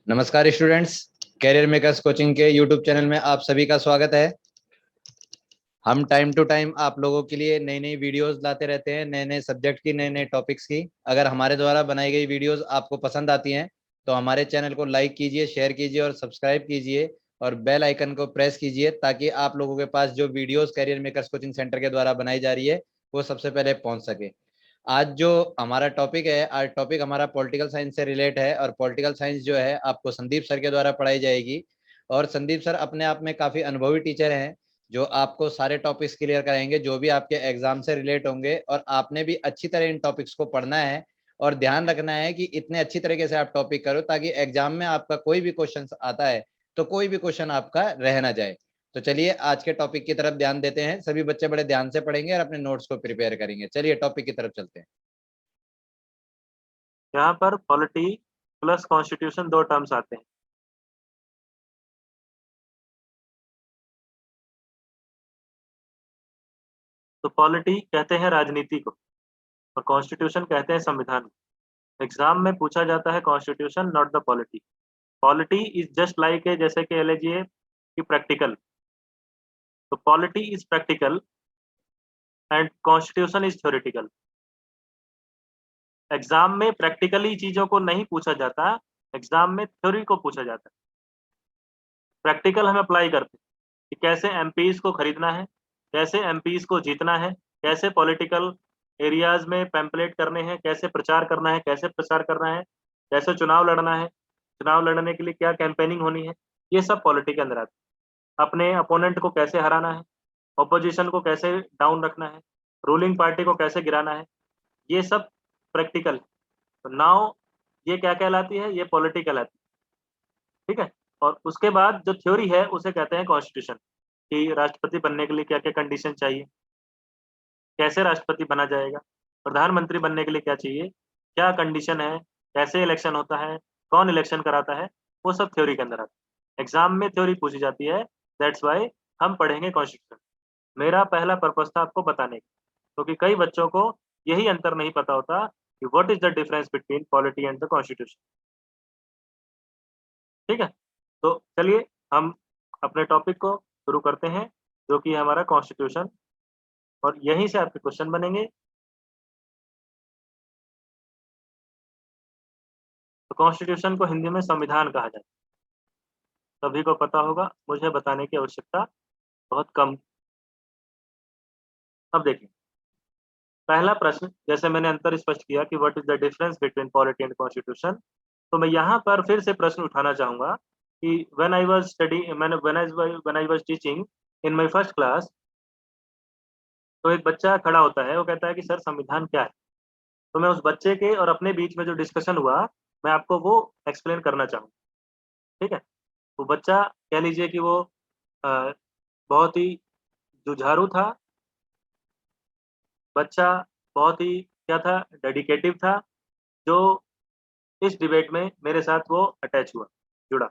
नमस्कार students. Career makers coaching के YouTube channel में आप सभी का स्वागत है। हम टाइम टू टाइम आप लोगों के लिए नई नई वीडियोस लाते रहते हैं, नए नए सब्जेक्ट की, नए नए टॉपिक्स की। अगर हमारे द्वारा बनाई गई वीडियोस आपको पसंद आती हैं तो हमारे चैनल को लाइक कीजिए, शेयर कीजिए और सब्सक्राइब कीजिए और बेल आइकन को प्रेस कीजिए ताकि आप लोगों के पास जो videos career makers coaching centre के द्वारा बनाई जा रही है वो सबसे पहले पहुंच सके। आज जो हमारा टॉपिक है, आज टॉपिक हमारा पॉलिटिकल साइंस से रिलेट है और पॉलिटिकल साइंस जो है आपको संदीप सर के द्वारा पढ़ाई जाएगी। और संदीप सर अपने आप में काफ़ी अनुभवी टीचर हैं जो आपको सारे टॉपिक्स क्लियर कराएंगे जो भी आपके एग्जाम से रिलेट होंगे। और आपने भी अच्छी तरह इन टॉपिक्स को पढ़ना है और ध्यान रखना है कि इतने अच्छी तरीके से आप टॉपिक करो ताकि एग्जाम में आपका कोई भी क्वेश्चन आता है तो कोई भी क्वेश्चन आपका रह ना जाए। तो चलिए आज के टॉपिक की तरफ ध्यान देते हैं। सभी बच्चे बड़े ध्यान से पढ़ेंगे और अपने नोट्स को प्रिपेयर करेंगे। चलिए टॉपिक की तरफ चलते हैं। यहाँ पर पॉलिटी प्लस कॉन्स्टिट्यूशन दो टर्म्स आते हैं। तो पॉलिटी कहते हैं राजनीति को और कॉन्स्टिट्यूशन कहते हैं संविधान को। एग्जाम में पूछा जाता है constitution, not the polity. Polity is just like a, जैसे कि लीजिए कि प्रैक्टिकल। तो polity is practical and constitution is theoretical. Exam में प्रैक्टिकली चीजों को नहीं पूछा जाता, एग्जाम में थ्योरी को पूछा जाता है। प्रैक्टिकल हम अप्लाई करते हैं कि कैसे एमपीज को खरीदना है, कैसे एमपीज को जीतना है, कैसे पॉलिटिकल एरियाज में पैम्पलेट करने हैं, कैसे प्रचार करना है, कैसे प्रसार करना है, कैसे चुनाव लड़ना है, चुनाव लड़ने के लिए क्या कैंपेनिंग होनी है। ये सब पॉलिटी के अंदर आता है। अपने अपोनेंट को कैसे हराना है, ऑपोजिशन को कैसे डाउन रखना है, रूलिंग पार्टी को कैसे गिराना है, ये सब प्रैक्टिकल। तो नाउ ये क्या कहलाती है? ये पॉलिटी कहलाती है। ठीक है। और उसके बाद जो थ्योरी है उसे कहते हैं कॉन्स्टिट्यूशन, कि राष्ट्रपति बनने के लिए क्या क्या कंडीशन चाहिए, कैसे राष्ट्रपति बना जाएगा, प्रधानमंत्री बनने के लिए क्या चाहिए, क्या कंडीशन है, कैसे इलेक्शन होता है, कौन इलेक्शन कराता है, वो सब थ्योरी के अंदर आता है। एग्जाम में थ्योरी पूछी जाती है, दैट्स वाई हम पढ़ेंगे कॉन्स्टिट्यूशन। मेरा पहला पर्पस था आपको बताने का, क्योंकि कई बच्चों को यही अंतर नहीं पता होता कि what is the difference between polity and the constitution. ठीक है। तो चलिए हम अपने टॉपिक को शुरू करते हैं, जो कि है हमारा कॉन्स्टिट्यूशन, और यहीं से आपके क्वेश्चन बनेंगे। तो कॉन्स्टिट्यूशन को हिंदी में संविधान कहा जाता है, सभी को पता होगा, मुझे बताने की आवश्यकता बहुत कम। अब देखिए पहला प्रश्न, जैसे मैंने अंतर स्पष्ट किया कि what is the difference between polity and constitution, तो मैं यहाँ पर फिर से प्रश्न उठाना चाहूंगा कि व्हेन आई वाज स्टडी मैंने when I was teaching in my first class, तो एक बच्चा खड़ा होता है, वो कहता है कि सर संविधान क्या है। तो मैं उस बच्चे के और अपने बीच में जो डिस्कशन हुआ, मैं आपको वो एक्सप्लेन करना चाहूँगा। ठीक है। वो बच्चा कह लीजिए कि वो अ, बहुत ही जुझारू था, बच्चा बहुत ही क्या था, डेडिकेटिव था, जो इस डिबेट में मेरे साथ वो अटैच हुआ, जुड़ा।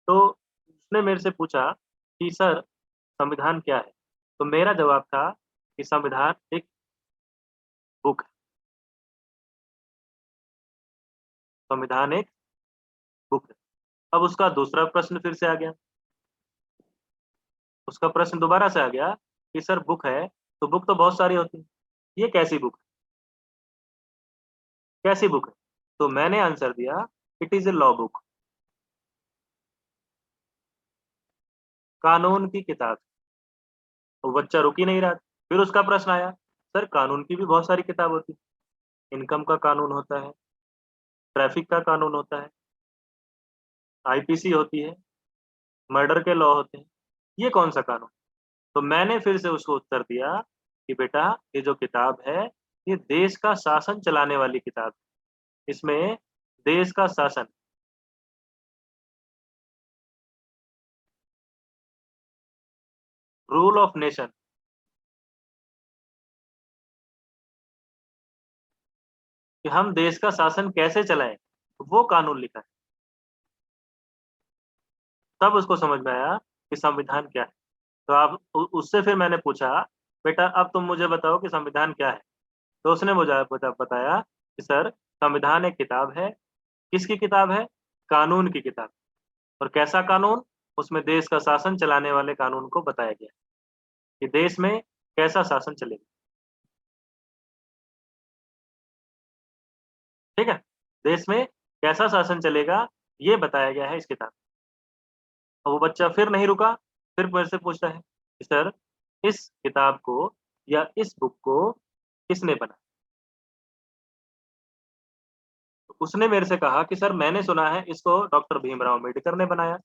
तो उसने मेरे से पूछा कि सर संविधान क्या है। तो मेरा जवाब था कि संविधान एक बुक है, संविधान एक बुक है। अब उसका दूसरा प्रश्न फिर से आ गया, उसका प्रश्न दोबारा से आ गया कि सर बुक है तो बुक तो बहुत सारी होती है, ये कैसी बुक है, कैसी बुक है। तो मैंने आंसर दिया, it is a law book, कानून की किताब। तो बच्चा रुक ही नहीं रहा। फिर उसका प्रश्न आया, सर कानून की भी बहुत सारी किताब होती है, इनकम का कानून होता है, ट्रैफिक का कानून होता है, आईपीसी होती है, मर्डर के लॉ होते हैं, ये कौन सा कानून। तो मैंने फिर से उसको उत्तर दिया कि बेटा ये जो किताब है, ये देश का शासन चलाने वाली किताब है। इसमें देश का शासन, रूल ऑफ नेशन, कि हम देश का शासन कैसे चलाएं, वो कानून लिखा है। तब उसको समझ में आया कि संविधान क्या है। तो आप उससे फिर मैंने पूछा, बेटा अब तुम मुझे बताओ कि संविधान क्या है। तो उसने मुझे बताया कि सर संविधान एक किताब है। किसकी किताब है? कानून की किताब। और कैसा कानून? उसमें देश का शासन चलाने वाले कानून को बताया गया कि देश में कैसा शासन चलेगा। ठीक है, देश में कैसा शासन चलेगा ये बताया गया है इस किताब। और वो बच्चा फिर नहीं रुका, फिर मेरे से पूछता है कि सर इस किताब को या इस बुक को किसने बनाया? तो उसने मेरे से कहा कि सर मैंने सुना है इसको डॉक्टर भीमराव अम्बेडकर ने बनाया।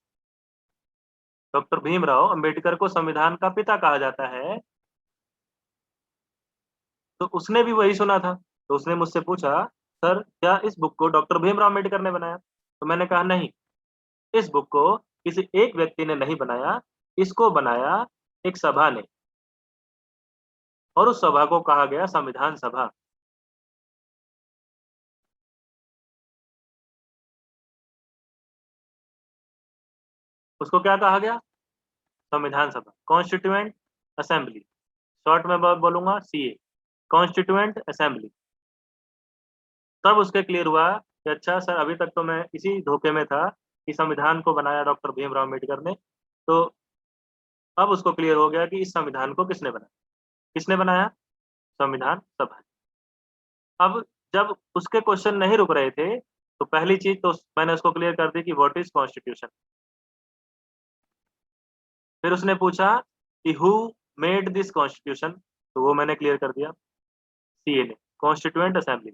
डॉक्टर भीमराव अम्बेडकर को संविधान का पिता कहा जाता है, तो उसने भी वही सुना था। तो उसने मुझसे पूछा, सर क्या इस बुक को डॉक्टर भीमराव अम्बेडकर ने बनाया? तो मैंने कहा नहीं, इस बुक को किसी एक व्यक्ति ने नहीं बनाया, इसको बनाया एक सभा ने, और उस सभा को कहा गया संविधान सभा। उसको क्या कहा गया? संविधान सभा, कॉन्स्टिट्यूएंट असेंबली। शॉर्ट में बोलूंगा सीए, कॉन्स्टिट्यूएंट असेंबली। तब उसके क्लियर हुआ कि अच्छा सर, अभी तक तो मैं इसी धोखे में था कि संविधान को बनाया डॉक्टर भीमराव अम्बेडकर ने। तो अब उसको क्लियर हो गया कि इस संविधान को किसने बनाया। किसने बनाया? संविधान सभा ने। अब जब उसके क्वेश्चन नहीं रुक रहे थे, तो पहली चीज तो मैंने उसको क्लियर कर दी कि व्हाट इज कॉन्स्टिट्यूशन। फिर उसने पूछा कि हु मेड दिस कॉन्स्टिट्यूशन, तो वो मैंने क्लियर कर दिया, सीए ने, कॉन्स्टिट्यूएंट असेंबली।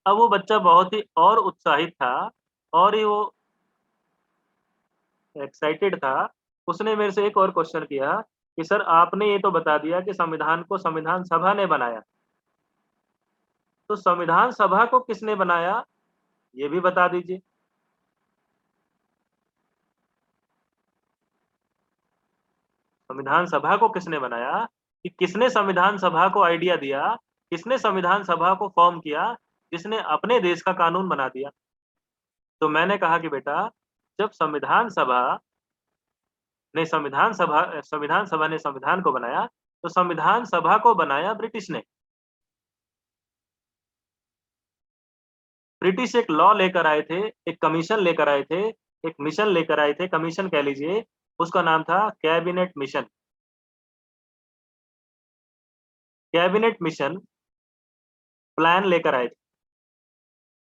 अब वो बच्चा बहुत ही और उत्साहित था और ही वो एक्साइटेड था। उसने मेरे से एक और क्वेश्चन किया कि सर आपने ये तो बता दिया कि संविधान को संविधान सभा ने बनाया, तो संविधान सभा को किसने बनाया ये भी बता दीजिए। संविधान सभा को किसने बनाया, कि किसने संविधान सभा को आइडिया दिया, किसने संविधान सभा को फॉर्म किया, जिसने अपने देश का कानून बना दिया। तो मैंने कहा कि बेटा, जब संविधान सभा ने संविधान को बनाया, तो संविधान सभा को बनाया ब्रिटिश ने। ब्रिटिश एक लॉ लेकर आए थे, एक कमीशन लेकर आए थे, एक मिशन लेकर आए थे, कमीशन कह लीजिए, उसका नाम था cabinet mission. Cabinet mission plan लेकर आए थे।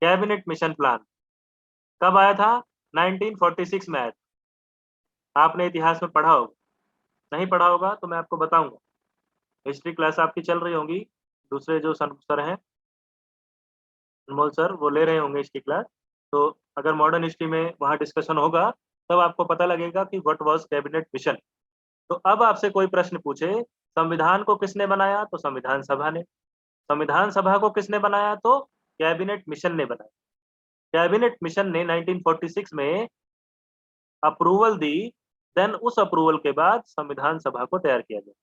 कैबिनेट मिशन प्लान कब आया था? 1946 में आया था। आपने इतिहास में पढ़ा होगा, नहीं पढ़ा होगा तो मैं आपको बताऊंगा। हिस्ट्री क्लास आपकी चल रही होंगी, दूसरे जो सर हैं, अनमोल सर, वो ले रहे होंगे इसकी क्लास। तो अगर मॉडर्न हिस्ट्री में वहाँ डिस्कशन होगा, तब आपको पता लगेगा कि व्हाट वाज कैबिनेट मिशन। तो अब आपसे कोई प्रश्न पूछे, संविधान को किसने बनाया, तो संविधान सभा ने। संविधान सभा को किसने बनाया, तो कैबिनेट मिशन ने बनाया। कैबिनेट मिशन ने 1946 में अप्रूवल दी, देन उस अप्रूवल के बाद संविधान सभा को तैयार किया गया।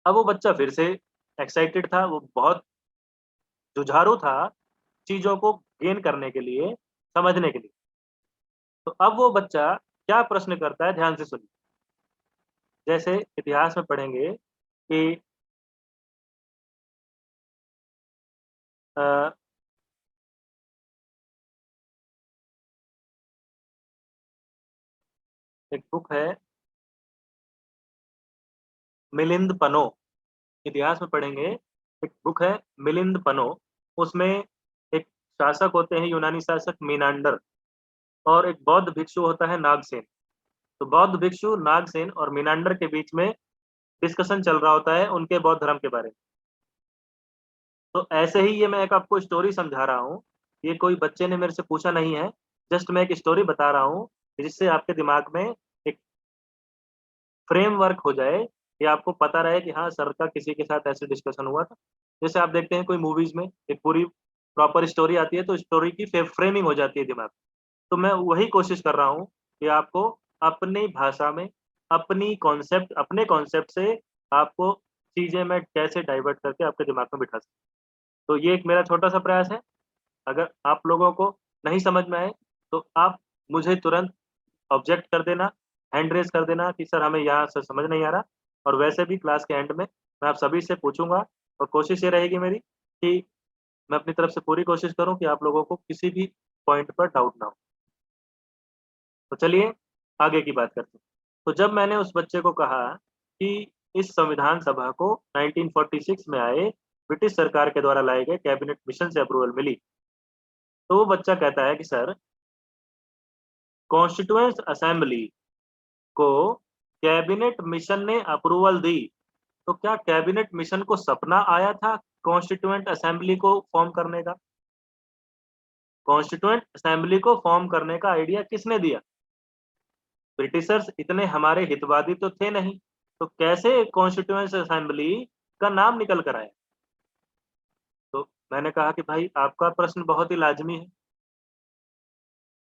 अब वो बच्चा फिर से एक्साइटेड था, वो बहुत जुझारू था चीजों को गेन करने के लिए, समझने के लिए। तो अब वो बच्चा क्या प्रश्न करता है, ध्यान से सुनिए। जैसे इतिहास में पढ़ेंगे कि अ, एक बुक है मिलिंद पनो, इतिहास में पढ़ेंगे, एक बुक है मिलिंद पनो। उसमें एक शासक होते हैं, यूनानी शासक मीनांडर, और एक बौद्ध भिक्षु होता है नागसेन। तो बौद्ध भिक्षु नागसेन और मीनांडर के बीच में डिस्कशन चल रहा होता है उनके बौद्ध धर्म के बारे में। तो ऐसे ही ये मैं एक आपको स्टोरी समझा रहा हूँ, ये कोई बच्चे ने मेरे से पूछा नहीं है, जस्ट मैं एक स्टोरी बता रहा हूँ जिससे आपके दिमाग में एक फ्रेमवर्क हो जाए, कि आपको पता रहे कि हाँ सर का किसी के साथ ऐसे डिस्कशन हुआ था। जैसे आप देखते हैं कोई मूवीज में एक पूरी प्रॉपर स्टोरी आती है, तो स्टोरी की फ्रेमिंग हो जाती है दिमाग। तो मैं वही कोशिश कर रहा हूँ कि आपको अपनी भाषा में, अपने कॉन्सेप्ट से आपको चीजें मैं कैसे डाइवर्ट करके आपके दिमाग में बिठा सकूं। तो ये एक मेरा छोटा सा प्रयास है। अगर आप लोगों को नहीं समझ में आए, तो आप मुझे तुरंत ऑब्जेक्ट कर देना, हैंड रेज कर देना कि सर हमें यहाँ से समझ नहीं आ रहा। और वैसे भी क्लास के एंड में मैं आप सभी से पूछूंगा, और कोशिश ये रहेगी मेरी कि मैं अपनी तरफ से पूरी कोशिश करूं कि आप लोगों को किसी भी पॉइंट पर डाउट ना हो। तो चलिए आगे की बात करते हैं। तो जब मैंने उस बच्चे को कहा कि इस संविधान सभा को 1946 में आए ब्रिटिश सरकार के द्वारा लाए गए कैबिनेट मिशन से अप्रूवल मिली, तो वो बच्चा कहता है कि सर, कॉन्स्टिट्यूएंट असेंबली को कैबिनेट मिशन ने अप्रूवल दी, तो क्या कैबिनेट मिशन को सपना आया था कॉन्स्टिट्यूएंट असेंबली को फॉर्म करने का? कॉन्स्टिट्यूएंट असेंबली को फॉर्म करने का आइडिया किसने दिया? ब्रिटिशर्स इतने हमारे हितवादी तो थे नहीं, तो कैसे कॉन्स्टिट्यूएंट असेंबली का नाम निकल कर आया? तो मैंने कहा कि भाई आपका प्रश्न बहुत ही लाजमी है,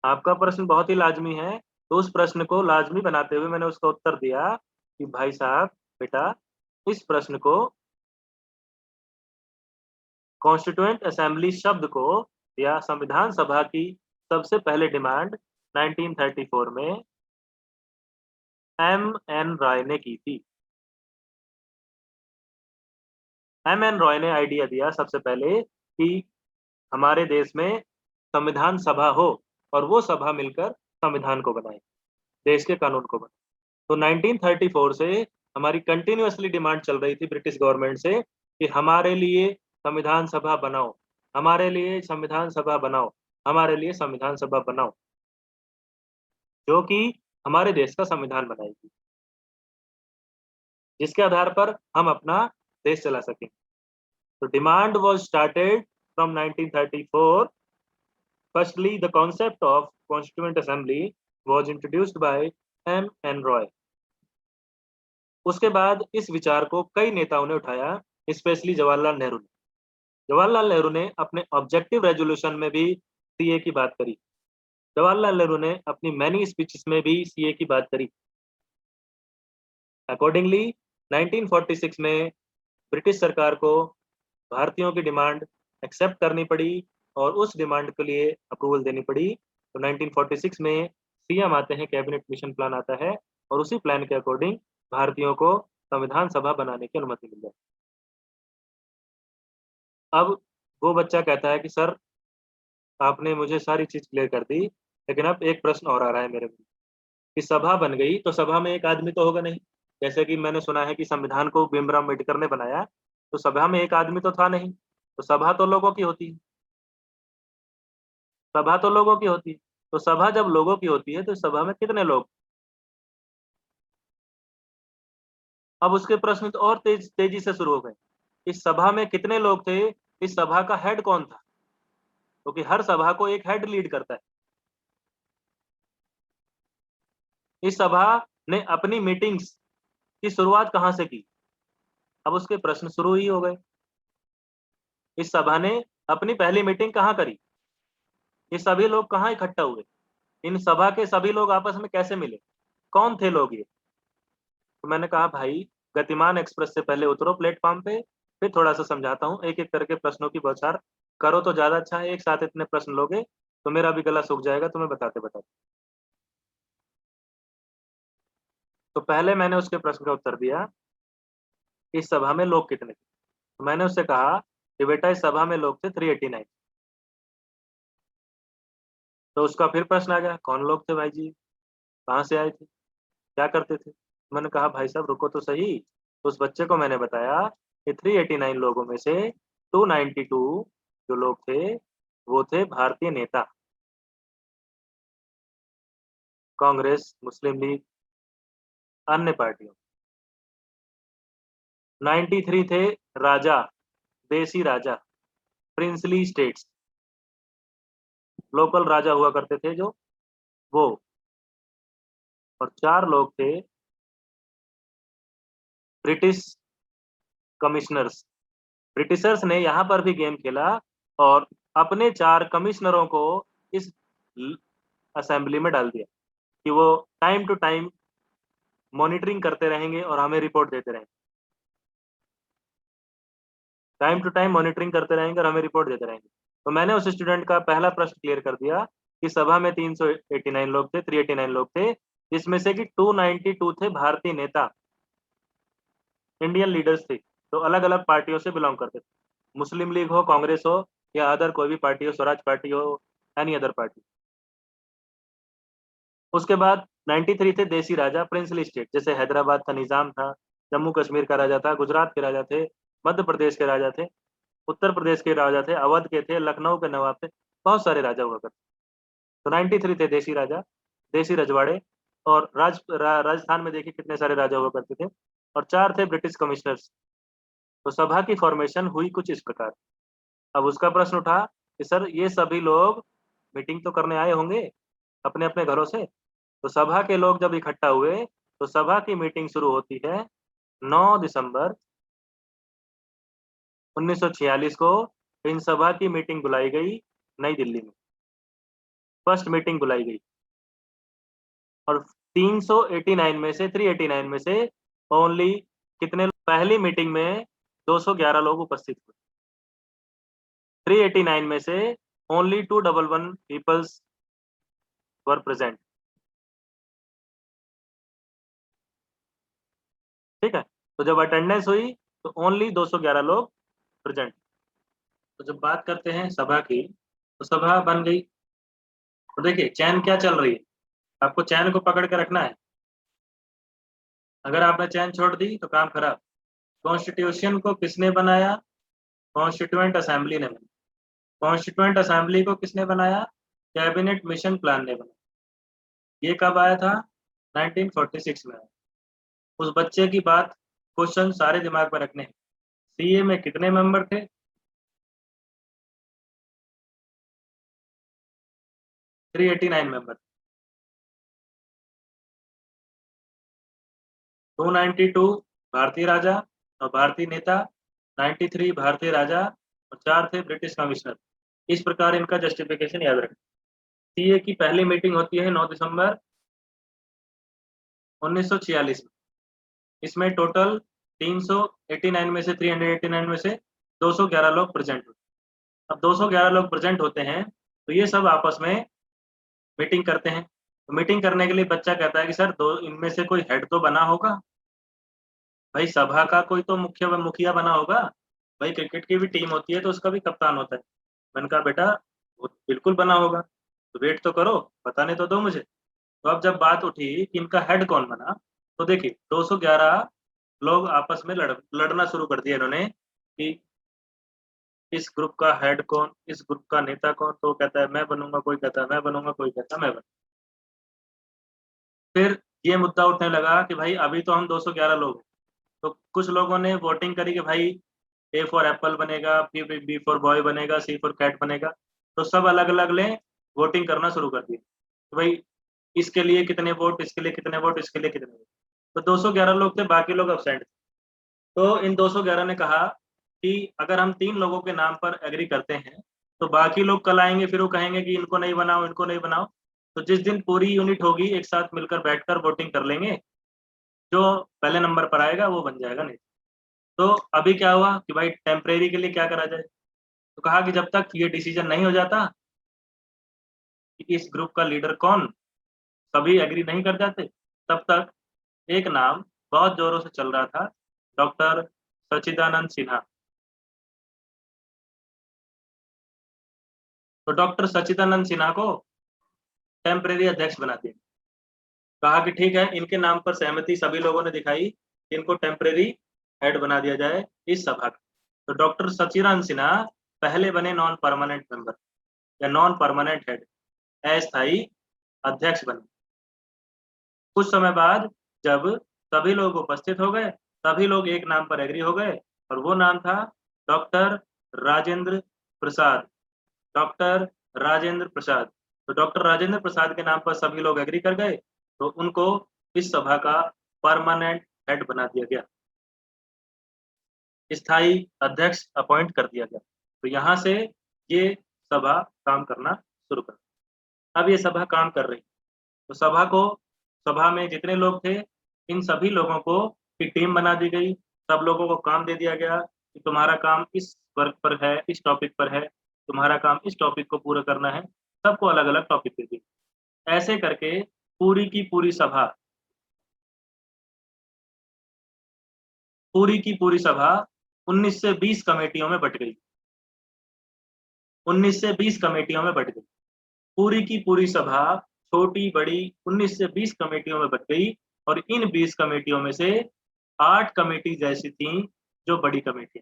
आपका प्रश्न बहुत ही लाजमी है। तो उस प्रश्न को लाजमी बनाते हुए मैंने उसका उत्तर दिया कि भाई साहब, बेटा, इस प्रश्न को, कॉन्स्टिट्यूएंट असेंबली शब्द को या संविधान सभा की सबसे पहले डिमांड 1934 में एम.एन. रॉय ने की थी। एम.एन. रॉय ने आइडिया दिया सबसे पहले कि हमारे देश में संविधान सभा हो और वो सभा मिलकर संविधान को बनाए, देश के कानून को बनाए। तो 1934 से हमारी कंटिन्यूअसली डिमांड चल रही थी ब्रिटिश गवर्नमेंट से कि हमारे लिए संविधान सभा बनाओ, हमारे लिए संविधान सभा बनाओ, हमारे लिए संविधान सभा बनाओ, जो कि हमारे देश का संविधान बनाएगी, जिसके आधार पर हम अपना देश चला सकें। तो demand was started from 1934. Firstly, the concept of Constituent Assembly was introduced by M.N. Roy. उसके बाद इस विचार को कई नेताओं ने उठाया, स्पेशली जवाहरलाल नेहरू ने। जवाहरलाल नेहरू ने अपने ऑब्जेक्टिव रेजोल्यूशन में भी सीए की बात करी। जवाहरलाल नेहरू ने अपनी मैनी स्पीचेस में भी सीए की बात करी। अकॉर्डिंगली 1946 में ब्रिटिश सरकार को भारतीयों की डिमांड एक्सेप्ट करनी पड़ी और उस डिमांड के लिए अप्रूवल देनी पड़ी। तो 1946 में सीएम आते हैं, कैबिनेट मिशन प्लान आता है और उसी प्लान के अकॉर्डिंग भारतीयों को संविधान सभा बनाने की अनुमति मिल जाती है। अब वो बच्चा कहता है कि सर, आपने मुझे सारी चीज क्लियर कर दी, लेकिन अब एक प्रश्न और आ रहा है मेरे मन में कि सभा बन गई तो सभा में एक आदमी तो होगा नहीं। जैसे कि मैंने सुना है कि संविधान को भीमराव अम्बेडकर ने बनाया, तो सभा में एक आदमी तो था नहीं, तो सभा तो लोगों की होती है, सभा तो लोगों की होती है। तो सभा जब लोगों की होती है तो सभा में कितने लोग? अब उसके प्रश्न तो और तेजी से शुरू हो गए। इस सभा में कितने लोग थे? इस सभा का हेड कौन था? क्योंकि हर सभा को एक हेड लीड करता है। इस सभा ने अपनी मीटिंग्स की शुरुआत कहां से की? अब उसके प्रश्न शुरू ही हो गए। इस सभा ने अपनी पहली मीटिंग कहां करी? ये सभी लोग कहां इकट्ठा हुए? इन सभा के सभी लोग आपस में कैसे मिले? कौन थे लोग ये? तो मैंने कहा भाई, गतिमान एक्सप्रेस से पहले उतरो प्लेटफॉर्म पे, फिर थोड़ा सा समझाता हूँ। एक एक करके प्रश्नों की बौछार करो तो ज्यादा अच्छा है। एक साथ इतने प्रश्न लोगे तो मेरा भी गला सूख जाएगा तुम्हें बताते बताते। तो पहले मैंने उसके प्रश्न का उत्तर दिया, इस सभा में लोग कितने थे? तो मैंने उससे कहा कि बेटा, इस सभा में लोग थे 389। तो उसका फिर प्रश्न आ गया, कौन लोग थे भाई जी, कहाँ से आए थे, क्या करते थे? मैंने कहा भाई साहब रुको तो सही। तो उस बच्चे को मैंने बताया कि 389 लोगों में से 292 जो लोग थे वो थे भारतीय नेता, कांग्रेस, मुस्लिम लीग, अन्य पार्टियों। 93 थे राजा, देसी राजा, प्रिंसली स्टेट्स, लोकल राजा हुआ करते थे जो, वो। और 4 लोग थे ब्रिटिश कमिश्नर्स। ब्रिटिशर्स ने यहाँ पर भी गेम खेला और अपने 4 कमिश्नरों को इस असेंबली में डाल दिया कि वो टाइम टू टाइम मॉनिटरिंग करते रहेंगे और हमें रिपोर्ट देते रहेंगे। टाइम टू टाइम मॉनिटरिंग करते रहेंगे और हमें रिपोर्ट देते रहेंगे। तो मैंने उस स्टूडेंट का पहला प्रश्न क्लियर कर दिया कि सभा में 389 लोग थे, 389 लोग थे, जिसमें से कि 292 थे भारतीय नेता, इंडियन लीडर्स थे, तो अलग अलग पार्टियों से बिलोंग करते थे। मुस्लिम लीग हो, कांग्रेस हो या अदर कोई भी पार्टी हो, स्वराज पार्टी हो, एनी अदर पार्टी। उसके बाद 93 थे देसी राजा, प्रिंसली स्टेट, जैसे हैदराबाद का निजाम था, जम्मू कश्मीर का राजा था, गुजरात के राजा थे, मध्य प्रदेश के राजा थे, उत्तर प्रदेश के राजा थे, अवध के थे, लखनऊ के नवाब थे, बहुत सारे राजा हुआ करते। तो 93 थे देसी राजा, देसी रजवाड़े, और राजस्थान में देखिए कितने सारे राजा हुआ करते थे, और 4 थे ब्रिटिश कमिश्नर्स। तो सभा की फॉर्मेशन हुई कुछ इस प्रकार। अब उसका प्रश्न उठा कि सर ये सभी लोग मीटिंग तो करने आए होंगे अपने अपने घरों से, तो सभा के लोग जब इकट्ठा हुए तो सभा की मीटिंग शुरू होती है 9 दिसंबर 1946 को। इन सभा की मीटिंग बुलाई गई नई दिल्ली में, फर्स्ट मीटिंग बुलाई गई, और 389 में से ओनली कितने, पहली मीटिंग में 211 लोग उपस्थित हुए। 389 में से ओनली 211 पीपल्स वर प्रेजेंट। ठीक है, तो जब अटेंडेंस हुई तो ओनली 211 लोग प्रेजेंट। तो जब बात करते हैं सभा की, तो सभा बन गई। तो देखिए चैन क्या चल रही है, आपको चैन को पकड़ के रखना है। अगर आपने चैन छोड़ दी तो काम खराब। कॉन्स्टिट्यूशन को किसने बनाया? कॉन्स्टिट्यूएंट असेंबली ने बनाया। कॉन्स्टिट्यूएंट असेंबली को किसने बनाया? कैबिनेट मिशन प्लान ने बनाया। ये कब आया था? 1946 में आया। उस बच्चे की बात, क्वेश्चन सारे दिमाग में रखने हैं। सीए में कितने मेंबर थे? 389 मेंबर। 292 भारतीय राजा और भारतीय नेता, 93 भारतीय राजा और 4 थे ब्रिटिश कमिश्नर। इस प्रकार इनका जस्टिफिकेशन याद रखें। सीए की पहली मीटिंग होती है 9 दिसंबर 1946 में। इसमें टोटल 389 में से 389 में से 211 लोग प्रेजेंट होते हैं। अब 211 लोग प्रेजेंट होते हैं तो ये सब आपस में मीटिंग करते हैं। तो मीटिंग करने के लिए बच्चा कहता है कि सर दो इनमें से कोई हेड तो बना होगा, भाई सभा का कोई तो मुखिया बना होगा, भाई क्रिकेट की भी टीम होती है तो उसका भी कप्तान होता है। मैंने कहा बेटा वो बिल्कुल बना होगा, तो वेट तो करो, बताने तो दो मुझे। तो अब जब बात उठी कि इनका हेड कौन बना, तो देखिए 211 लोग आपस में लड़ना शुरू कर दिया इन्होंने कि इस ग्रुप का हेड कौन, इस ग्रुप का नेता कौन। तो कहता है मैं बनूंगा, कोई कहता है मैं बनूंगा, कोई कहता है मैं बनूंगा। फिर ये मुद्दा उठने लगा कि भाई अभी तो हम 211 लोग हैं, तो कुछ लोगों ने वोटिंग करी कि भाई ए फॉर एप्पल बनेगा, बी फॉर बॉय बनेगा, सी फॉर कैट बनेगा। तो सब अलग अलग ले वोटिंग करना शुरू कर दी, तो भाई इसके लिए कितने वोट, इसके लिए कितने वोट, इसके लिए कितने वोट। तो 211 लोग थे, बाकी लोग अब्सेंट थे। तो इन 211 ने कहा कि अगर हम 3 लोगों के नाम पर एग्री करते हैं तो बाकी लोग कल आएंगे, फिर वो कहेंगे कि इनको नहीं बनाओ, इनको नहीं बनाओ। तो जिस दिन पूरी यूनिट होगी एक साथ मिलकर बैठकर वोटिंग कर लेंगे, जो पहले नंबर पर आएगा वो बन जाएगा नहीं। तो अभी क्या हुआ कि भाई टेम्परेरी के लिए क्या करा जाए, तो कहा कि जब तक ये डिसीजन नहीं हो जाता कि इस ग्रुप का लीडर कौन, सभी एग्री नहीं कर जाते, तब तक एक नाम बहुत जोरों से चल रहा था, डॉक्टर सच्चिदानंद सिन्हा। तो डॉक्टर सच्चिदानंद सिन्हा को टेम्परेरी अध्यक्ष बना दिया। कहा कि ठीक है, इनके नाम पर सहमति सभी लोगों ने दिखाई, इनको टेम्परेरी हेड बना दिया जाए इस सभा का। तो डॉक्टर सच्चिदानंद सिन्हा पहले बने नॉन परमानेंट मेंबर या नॉन परमानेंट हेड, अस्थायी अध्यक्ष बने। कुछ समय बाद जब सभी लोग उपस्थित हो गए, सभी लोग एक नाम पर एग्री हो गए, और वो नाम था डॉक्टर राजेंद्र प्रसाद। डॉक्टर राजेंद्र प्रसाद। तो डॉक्टर राजेंद्र प्रसाद के नाम पर सभी लोग एग्री कर गए, तो उनको इस सभा का परमानेंट हेड बना दिया गया, स्थायी अध्यक्ष अपॉइंट कर दिया गया। तो यहाँ से ये सभा काम करना शुरू कर। अब ये सभा काम कर रही, तो सभा में जितने लोग थे इन सभी लोगों को एक टीम बना दी गई। सब लोगों को काम दे दिया गया कि तुम्हारा काम इस वर्क पर है, इस टॉपिक पर है, तुम्हारा काम इस टॉपिक को पूरा करना है। सबको अलग अलग टॉपिक दे दिए। ऐसे करके पूरी की पूरी सभा 19 से 20 कमेटियों में बट गई। 19 से 20 कमेटियों में बट गई। पूरी की पूरी सभा छोटी बड़ी 19 से 20 कमेटियों में बट गई और इन 20 कमेटियों में से 8 कमेटीज ऐसी थी जो बड़ी कमेटी,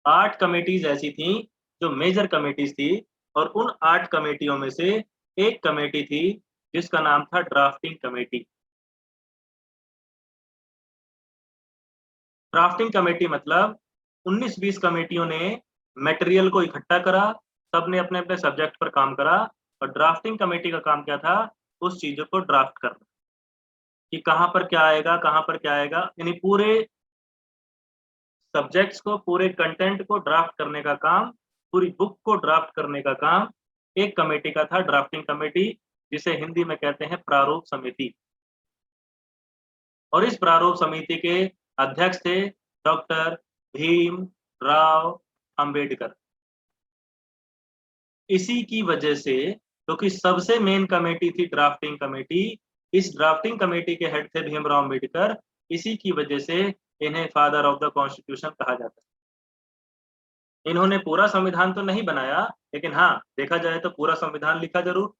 8 कमेटीज ऐसी थी जो मेजर कमेटीज थी और उन 8 कमेटियों में से एक कमेटी थी जिसका नाम था ड्राफ्टिंग कमेटी। ड्राफ्टिंग कमेटी मतलब 19-20 कमेटियों ने मटेरियल को इकट्ठा करा, सबने अपने अपने सब्जेक्ट पर काम करा और ड्राफ्टिंग कमेटी का काम क्या था, उस चीजों को ड्राफ्ट करना कि कहां पर क्या आएगा, कहां पर क्या आएगा, यानी पूरे सब्जेक्ट्स को, पूरे कंटेंट को ड्राफ्ट करने का काम, पूरी बुक को ड्राफ्ट करने का काम एक कमेटी का था, ड्राफ्टिंग कमेटी, जिसे हिंदी में कहते हैं प्रारूप समिति। और इस प्रारूप समिति के अध्यक्ष थे डॉक्टर भीम राव अंबेडकर। इसी की वजह से, क्योंकि सबसे मेन कमेटी थी ड्राफ्टिंग कमेटी, इस ड्राफ्टिंग कमेटी के हेड थे भीमराव अंबेडकर, इसी की वजह से इन्हें फादर ऑफ द कॉन्स्टिट्यूशन कहा जाता है। इन्होंने पूरा संविधान तो नहीं बनाया, लेकिन हाँ, देखा जाए तो पूरा संविधान लिखा जरूर,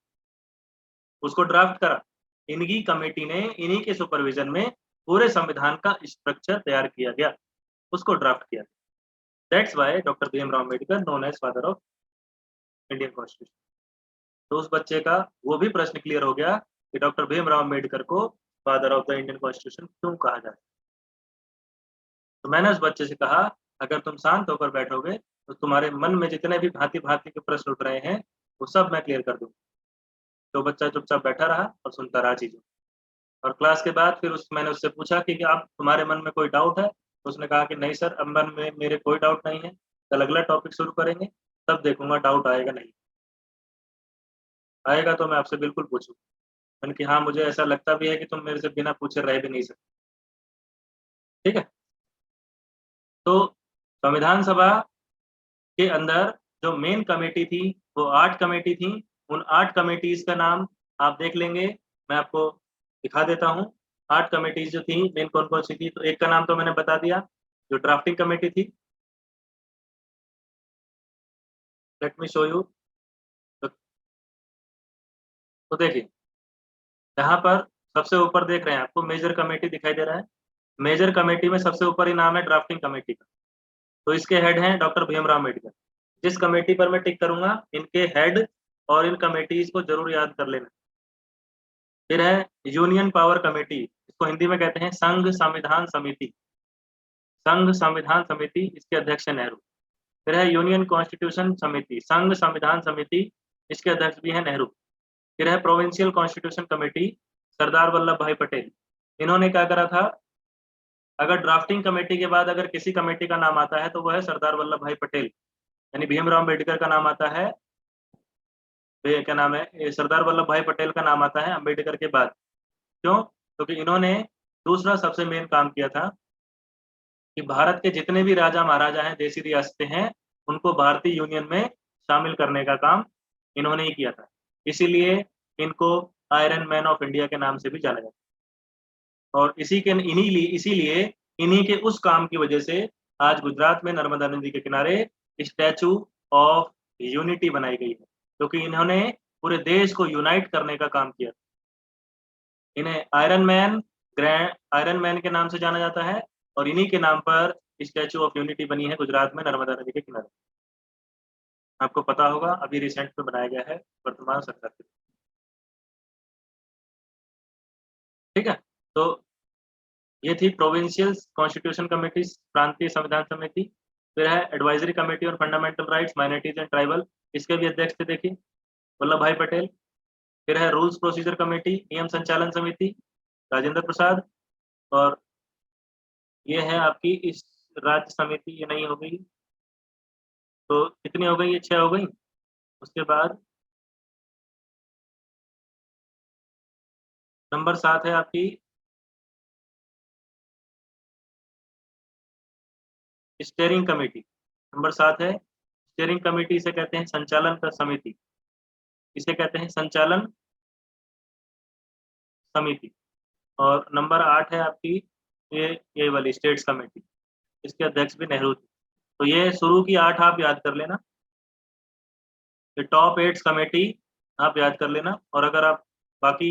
उसको ड्राफ्ट करा। इनकी कमेटी ने, इन्हीं के सुपरविजन में पूरे संविधान का स्ट्रक्चर तैयार किया गया, उसको ड्राफ्ट किया। That's why doctor Bhimrao Ambedkar known as father of Indian constitution. तो उस बच्चे का वो भी प्रश्न क्लियर हो गया कि डॉक्टर भीमराव अंबेडकर को father of the Indian constitution क्यों कहा जाता है। तो मैंने उस बच्चे से कहा, अगर तुम शांत होकर बैठोगे तो तुम्हारे मन में जितने भी भांति भांति के प्रश्न उठ रहे हैं वो सब मैं क्लियर कर दूंगा। तो बच्चा चुपचाप बैठा रहा और सुनता रहा चीजों। और क्लास के बाद फिर मैंने उससे पूछा कि आप, तुम्हारे मन में कोई डाउट है? तो उसने कहा कि नहीं सर, अब मन में मेरे कोई डाउट नहीं है, कल अगला टॉपिक शुरू करेंगे तब देखूंगा डाउट आएगा नहीं आएगा, तो मैं आपसे बिल्कुल पूछूंगा। मैंने कि हाँ, मुझे ऐसा लगता भी है कि तुम मेरे से बिना पूछे रह भी नहीं सकते। ठीक है। तो संविधान सभा के अंदर जो मेन कमेटी थी वो 8 कमेटी थी। उन 8 कमेटीज का नाम आप देख लेंगे, मैं आपको दिखा देता हूँ। 8 कमेटीज जो थी मेन कौन कौन सी थी, तो एक का नाम तो मैंने बता दिया, जो ड्राफ्टिंग कमेटी थी। Let me show you. तो देखिए, यहाँ पर सबसे ऊपर देख रहे हैं, आपको मेजर कमेटी दिखाई दे रहा है। मेजर कमेटी में सबसे ऊपर ही नाम है ड्राफ्टिंग कमेटी का, तो इसके हेड हैं डॉक्टर भीमराव अम्बेडकर। जिस कमेटी पर मैं टिक करूंगा, इनके हेड और इन कमेटीज को जरूर याद कर लेना। फिर है यूनियन पावर कमेटी, इसको हिंदी में कहते हैं संघ संविधान समिति। संघ संविधान समिति, इसके अध्यक्ष है नेहरू। फिर है यूनियन कॉन्स्टिट्यूशन समिति, संघ संविधान समिति, इसके अध्यक्ष भी है नेहरू। फिर है provincial constitution committee, Sardar Vallabh भाई पटेल। इन्होंने क्या करा था, अगर ड्राफ्टिंग कमेटी के बाद अगर किसी कमेटी का नाम आता है तो वह है सरदार वल्लभ भाई पटेल, यानी भीमराव अम्बेडकर का नाम आता है, क्या नाम है, सरदार वल्लभ भाई पटेल का नाम आता है अम्बेडकर के बाद। क्यों? क्योंकि इन्होंने दूसरा सबसे मेन काम किया था कि भारत के जितने भी राजा महाराजा हैं, देसी रियासतें हैं, उनको भारतीय यूनियन में शामिल करने का काम इन्होंने ही किया था। इसीलिए इनको आयरन मैन ऑफ इंडिया के नाम से भी जाना जाता है। और इसीलिए इन्हीं के उस काम की वजह से आज गुजरात में नर्मदा नदी के किनारे स्टैचू ऑफ यूनिटी बनाई गई है, क्योंकि इन्होंने पूरे देश को यूनाइट करने का काम किया। इन्हें आयरन मैन के नाम से जाना जाता है और इन्हीं के नाम पर स्टैचू ऑफ यूनिटी बनी है गुजरात में नर्मदा नदी के किनारे। आपको पता होगा, अभी रिसेंट में बनाया गया है वर्तमान सरकार के। ठीक है। तो ये थी प्रोविंशियल कॉन्स्टिट्यूशन कमेटी, प्रांतीय संविधान समिति। फिर है advisory committee on fundamental rights minorities and tribal, इसके भी अध्यक्ष थे देखिए वल्लभ भाई पटेल। फिर है रूल्स प्रोसीजर कमेटी, नियम संचालन समिति, राजेंद्र प्रसाद। और ये है आपकी इस राज्य समिति, ये नहीं हो गई तो कितनी हो गई, ये 6 हो गई। उसके बाद नंबर 7 है आपकी स्टीयरिंग कमेटी। नंबर 7 है स्टीयरिंग कमेटी, इसे कहते हैं संचालन का समिति, इसे कहते हैं संचालन समिति। और नंबर 8 है आपकी ये वाली स्टेट्स कमेटी, इसके अध्यक्ष भी नेहरू थे। तो ये शुरू की 8 आप याद कर लेना। ये टॉप 8 कमेटी आप याद कर लेना, और अगर आप बाकी,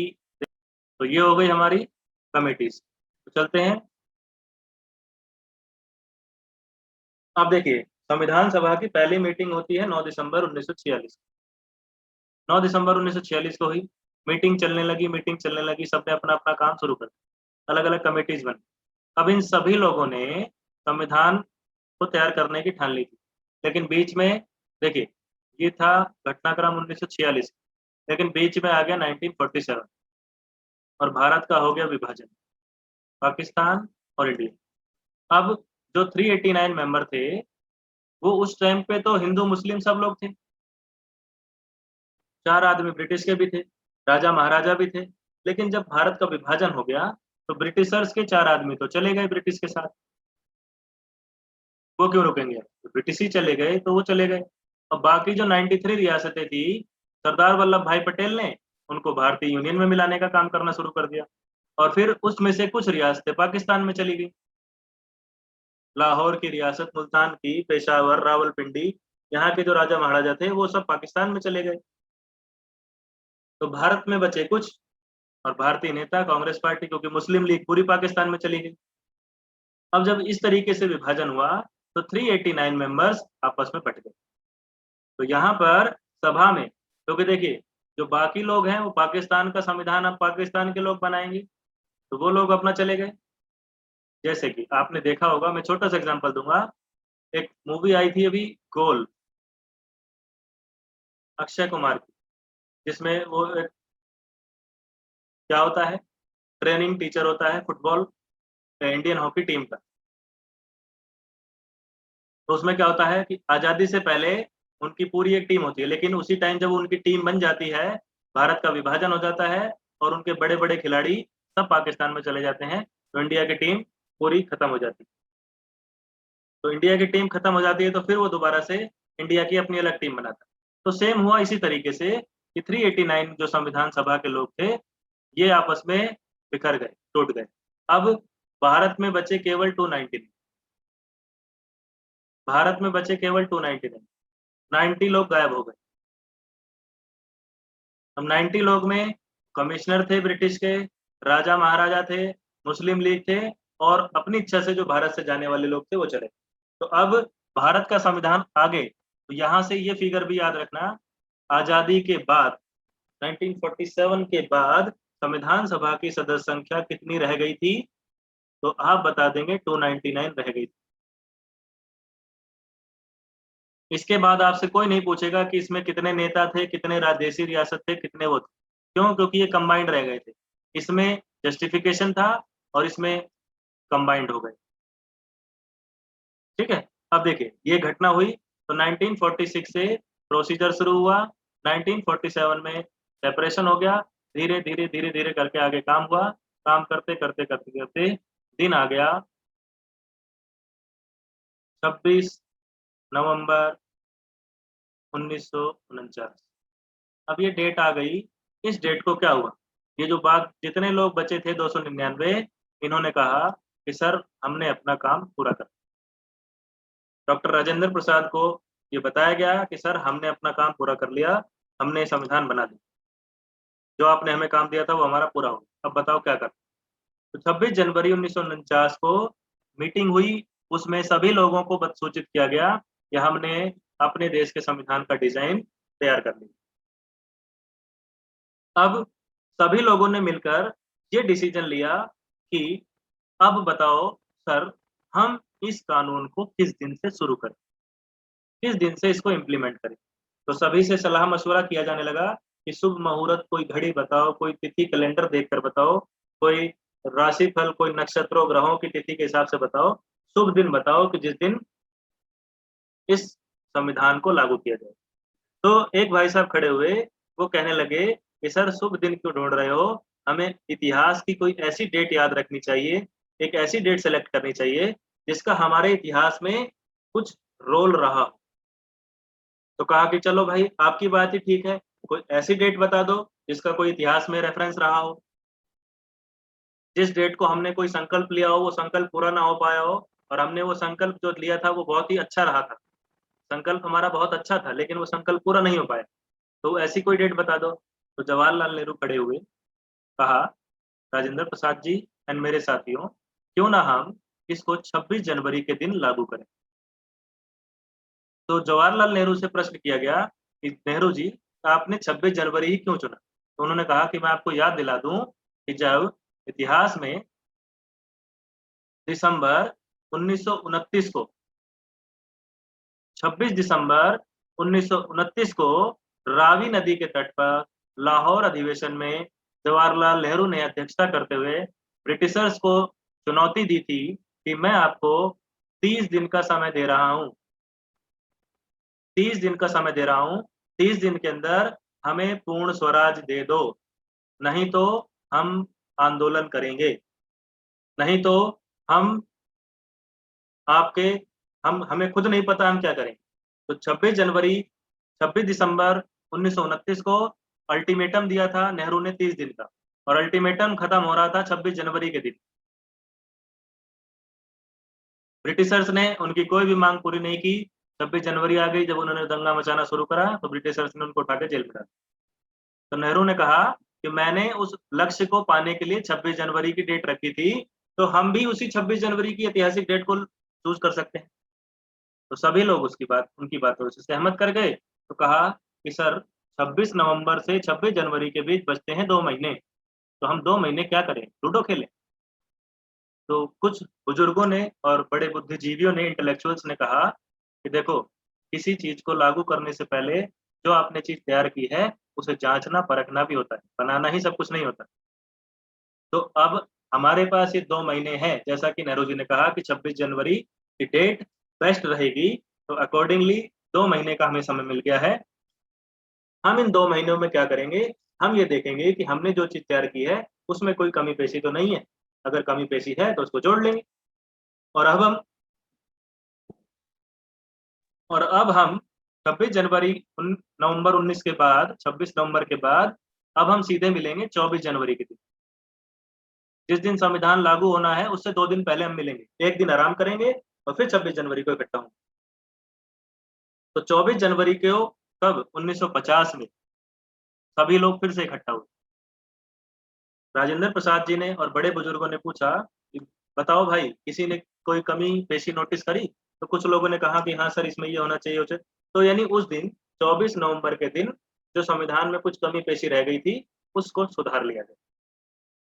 तो ये हो गई हमारी कमेटीज। तो चलते हैं, अब देखिए संविधान सभा की पहली मीटिंग होती है 9 दिसंबर 1946। 9 दिसंबर 1946 को हुई, मीटिंग चलने लगी, सबने अपना अपना काम शुरू कर दिया, अलग अलग कमेटीज बनी। अब इन सभी लोगों ने संविधान को तैयार करने की ठान ली थी, लेकिन बीच में देखिए ये था घटनाक्रम 1946, लेकिन बीच में आ गया 1947 और भारत का हो गया विभाजन, पाकिस्तान और इंडिया। अब जो 389 मेंबर थे वो उस टाइम पे तो हिंदू मुस्लिम सब लोग थे, 4 आदमी ब्रिटिश के भी थे, राजा महाराजा भी थे, लेकिन जब भारत का विभाजन हो गया तो ब्रिटिशर्स के 4 आदमी तो चले गए ब्रिटिश के साथ, वो क्यों रुकेंगे, तो ब्रिटिश ही चले गए तो वो चले गए। और बाकी जो 93 रियासतें थी, सरदार वल्लभ भाई पटेल ने उनको भारतीय यूनियन में मिलाने का काम करना शुरू कर दिया, और फिर उसमें से कुछ रियासतें पाकिस्तान में चली गई। लाहौर की रियासत, मुल्तान की, पेशावर, रावलपिंडी, यहाँ के जो राजा महाराजा थे वो सब पाकिस्तान में चले गए। तो भारत में बचे कुछ, और भारतीय नेता कांग्रेस पार्टी, क्योंकि मुस्लिम लीग पूरी पाकिस्तान में चली गई। अब जब इस तरीके से विभाजन हुआ तो 389 मेंबर्स आपस में बट गए। तो यहाँ पर सभा में, क्योंकि देखिए जो बाकी लोग हैं वो पाकिस्तान का संविधान अब पाकिस्तान के लोग बनाएंगे, तो वो लोग अपना चले गए। जैसे कि आपने देखा होगा, मैं छोटा सा एग्जांपल दूंगा, एक मूवी आई थी अभी गोल, अक्षय कुमार की, जिसमें वो एक क्या होता है, ट्रेनिंग टीचर होता है फुटबॉल इंडियन हॉकी टीम का। तो उसमें क्या होता है कि आजादी से पहले उनकी पूरी एक टीम होती है, लेकिन उसी टाइम जब उनकी टीम बन जाती है, भारत का विभाजन हो जाता है और उनके बड़े बड़े खिलाड़ी सब पाकिस्तान में चले जाते हैं, तो इंडिया की टीम पूरी खत्म हो जाती है। तो इंडिया की टीम खत्म हो जाती है तो फिर वो दोबारा से इंडिया की अपनी अलग टीम बनाता है। तो सेम हुआ इसी तरीके से कि 389 जो संविधान सभा के लोग थे ये आपस में बिखर गए, टूट गए। अब भारत में बचे केवल 299, भारत में बचे केवल 299, 90 लोग गायब हो गए। अब 90 लोग में कमिश्नर थे ब्रिटिश के, राजा महाराजा थे, मुस्लिम लीग थे, और अपनी इच्छा से जो भारत से जाने वाले लोग थे वो चले। तो अब भारत का संविधान आ गए, तो यहाँ से ये फिगर भी याद रखना, आजादी के बाद 1947 के बाद संविधान सभा की सदस्य संख्या कितनी रह गई थी, तो आप बता देंगे 299 रह गई थी। इसके बाद आपसे कोई नहीं पूछेगा कि इसमें कितने नेता थे, कितने देशी रियासत थे, कितने वो थे, क्यों, क्योंकि ये कंबाइंड रह गए थे। इसमें जस्टिफिकेशन था और इसमें कंबाइंड हो गए। ठीक है, अब देखिए ये घटना हुई तो 1946 से प्रोसीजर शुरू हुआ, 1947 में सेपरेशन हो गया, धीरे धीरे धीरे धीरे करके आगे काम हुआ, काम करते करते करते करते दिन आ गया 26 नवंबर 1949। अब ये डेट आ गई, इस डेट को क्या हुआ, ये जो बात जितने लोग बचे थे 299, इन्होंने कहा कि सर हमने अपना काम पूरा कर। डॉक्टर राजेंद्र प्रसाद को ये बताया गया कि सर हमने अपना काम पूरा कर लिया, हमने संविधान बना दिया, जो आपने हमें काम दिया था वो हमारा पूरा हो गया, अब बताओ क्या करना। तो 26 जनवरी 1949 को मीटिंग हुई, उसमें सभी लोगों को सूचित किया गया कि हमने अपने देश के संविधान का डिजाइन तैयार कर लिया। अब सभी लोगों ने मिलकर ये डिसीजन लिया कि अब बताओ सर हम इस कानून को किस दिन से शुरू करें, किस दिन से इसको इम्प्लीमेंट करें। तो सभी से सलाह मशवरा किया जाने लगा कि शुभ मुहूर्त, कोई घड़ी बताओ, कोई तिथि कैलेंडर देखकर बताओ, कोई राशिफल, कोई नक्षत्रों ग्रहों की तिथि के हिसाब से बताओ, शुभ दिन बताओ कि जिस दिन इस संविधान को लागू किया जाए। तो एक भाई साहब खड़े हुए, वो कहने लगे कि सर शुभ दिन क्यों ढूंढ रहे हो, हमें इतिहास की कोई ऐसी डेट याद रखनी चाहिए, एक ऐसी डेट सेलेक्ट करनी चाहिए जिसका हमारे इतिहास में कुछ रोल रहा हो। तो कहा कि चलो भाई आपकी बात ही ठीक है, कोई ऐसी डेट बता दो जिसका कोई इतिहास में रेफरेंस रहा हो, जिस डेट को हमने कोई संकल्प लिया हो वो संकल्प पूरा ना हो पाया हो, और हमने वो संकल्प जो लिया था वो बहुत ही अच्छा रहा था, संकल्प हमारा बहुत अच्छा था लेकिन वो संकल्प पूरा नहीं हो पाया। तो ऐसी कोई डेट बता दो। तो जवाहरलाल नेहरू खड़े हुए, कहा, राजेंद्र प्रसाद जी एंड मेरे साथियों, क्यों ना हम इसको 26 जनवरी के दिन लागू करें। तो जवाहरलाल नेहरू से प्रश्न किया गया कि नेहरू जी, आपने 26 जनवरी ही क्यों चुना? तो उन्होंने कहा कि मैं आपको याद दिला दूं कि जब इतिहास में दिसंबर 1929 को 26 दिसंबर 1929 को रावी नदी के तट पर लाहौर अधिवेशन में जवाहरलाल नेहरू ने अध्यक्षता करते हुए ब्रिटिशर्स को चुनौती दी थी कि मैं आपको 30 दिन का समय दे रहा हूं, 30 दिन का समय दे रहा हूं, 30 दिन के अंदर हमें पूर्ण स्वराज दे दो, नहीं तो हम आंदोलन करेंगे, नहीं तो हम आपके हम हमें खुद नहीं पता हम क्या करेंगे। तो 26 दिसंबर 1929 को अल्टीमेटम दिया था नेहरू ने 30 दिन का, और अल्टीमेटम खत्म हो रहा था 26 जनवरी के दिन। ब्रिटिशर्स ने उनकी कोई भी मांग पूरी नहीं की। 26 जनवरी आ गई, जब उन्होंने दंगा मचाना शुरू करा तो ब्रिटिशर्स ने उनको उठा के जेल में डाला। तो नेहरू ने कहा कि मैंने उस लक्ष्य को पाने के लिए 26 जनवरी की डेट रखी थी, तो हम भी उसी 26 जनवरी की ऐतिहासिक डेट को चूज कर सकते हैं। तो सभी लोग उनकी बातों से सहमत कर गए। तो कहा कि सर, 26 नवंबर से 26 जनवरी के बीच बचते हैं 2 महीने, तो हम 2 महीने क्या करें, लूडो खेलें। तो कुछ बुजुर्गों ने और बड़े बुद्धिजीवियों ने, इंटेलेक्चुअल्स ने कहा कि देखो, किसी चीज को लागू करने से पहले जो आपने चीज तैयार की है उसे जांचना परखना भी होता है, बनाना ही सब कुछ नहीं होता। तो अब हमारे पास ये 2 महीने हैं, जैसा कि नेहरू जी ने कहा कि 26 जनवरी की डेट बेस्ट रहेगी, तो अकॉर्डिंगली 2 महीने का हमें समय मिल गया है। हम इन 2 महीनों में क्या करेंगे, हम ये देखेंगे कि हमने जो चीज तैयार की है उसमें कोई कमी पेशी तो नहीं है, अगर कमी पेशी है तो उसको जोड़ लेंगे। और अब हम 26 जनवरी नवंबर 19 के बाद, 26 नवंबर के बाद अब हम सीधे मिलेंगे 24 जनवरी के दिन। जिस दिन संविधान लागू होना है उससे 2 दिन पहले हम मिलेंगे, एक दिन आराम करेंगे और फिर 26 जनवरी को इकट्ठा होंगे। तो 24 जनवरी को कब 1950 में सभी लोग फिर से इकट्ठा हुए। राजेंद्र प्रसाद जी ने और बड़े बुजुर्गों ने पूछा कि बताओ भाई, किसी ने कोई कमी पेशी नोटिस करी? तो कुछ लोगों ने कहा कि हाँ सर, इसमें ये होना चाहिए उसे। तो यानी उस दिन 24 नवंबर के दिन जो संविधान में कुछ कमी पेशी रह गई थी उसको सुधार लिया गया,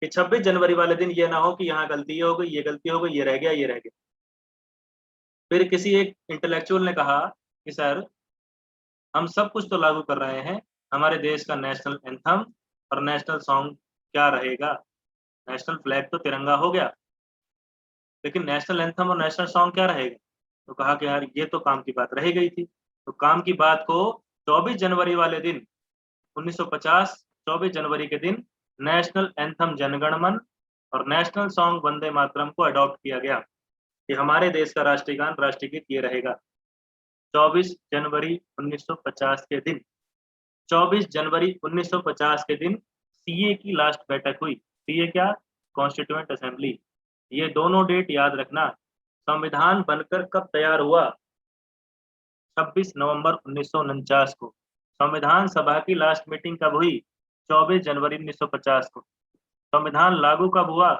कि 26 जनवरी वाले दिन ये ना हो कि यहाँ गलती ये हो गई, ये गलती हो गई, ये रह गया, ये रह गया। फिर किसी एक इंटेलेक्चुअल ने कहा कि सर, हम सब कुछ तो लागू कर रहे हैं, हमारे देश का नेशनल एंथम और नेशनल सॉन्ग क्या रहेगा? नेशनल फ्लैग तो तिरंगा हो गया, लेकिन नेशनल एंथम और नेशनल सॉन्ग क्या रहेगा? तो कहा कि यार, ये तो काम की बात रह गई थी। तो काम की बात को 24 जनवरी वाले दिन 1950 24 जनवरी के दिन नेशनल एंथम जनगण मन और नेशनल सॉन्ग वंदे मातरम को अडॉप्ट किया गया कि हमारे देश का राष्ट्रीय गान, राष्ट्रीय गीत ये रहेगा। 24 जनवरी 1950 के दिन, 24 जनवरी 1950 के दिन सीए की लास्ट बैठक हुई। सीए क्या? Constituent assembly. ये दोनों डेट याद रखना। संविधान बनकर कब तैयार हुआ? 26 नवंबर 1949 को। संविधान सभा की लास्ट मीटिंग कब हुई? 24 जनवरी 1950 को। संविधान लागू कब हुआ?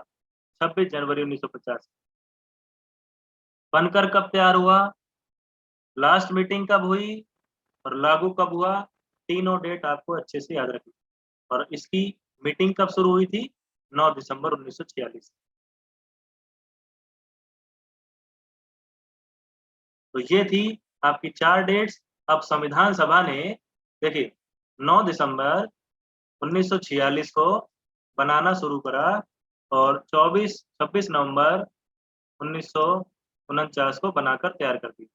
26 जनवरी 1950। बनकर कब तैयार हुआ? लास्ट मीटिंग कब हुई और लागू कब हुआ? तीनों डेट आपको अच्छे से याद रखनी। और इसकी मीटिंग कब शुरू हुई थी? 9 दिसंबर 1946। तो ये थी आपकी 4 डेट्स। अब संविधान सभा ने, देखिए, 9 दिसंबर 1946 को बनाना शुरू करा और 26 नवंबर 1949 को बनाकर तैयार कर दी।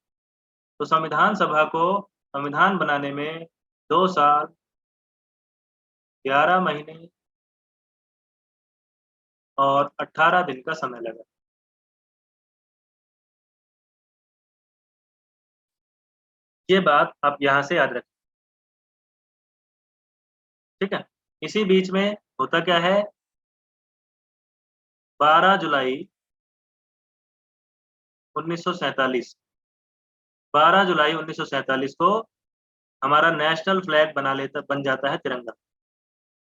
तो संविधान सभा को संविधान बनाने में 2 साल 11 महीने और 18 दिन का समय लगा। ये बात आप यहाँ से याद रखें, ठीक है? इसी बीच में होता क्या है, 12 जुलाई 1947 12 जुलाई 1947 को हमारा नेशनल फ्लैग बन जाता है तिरंगा।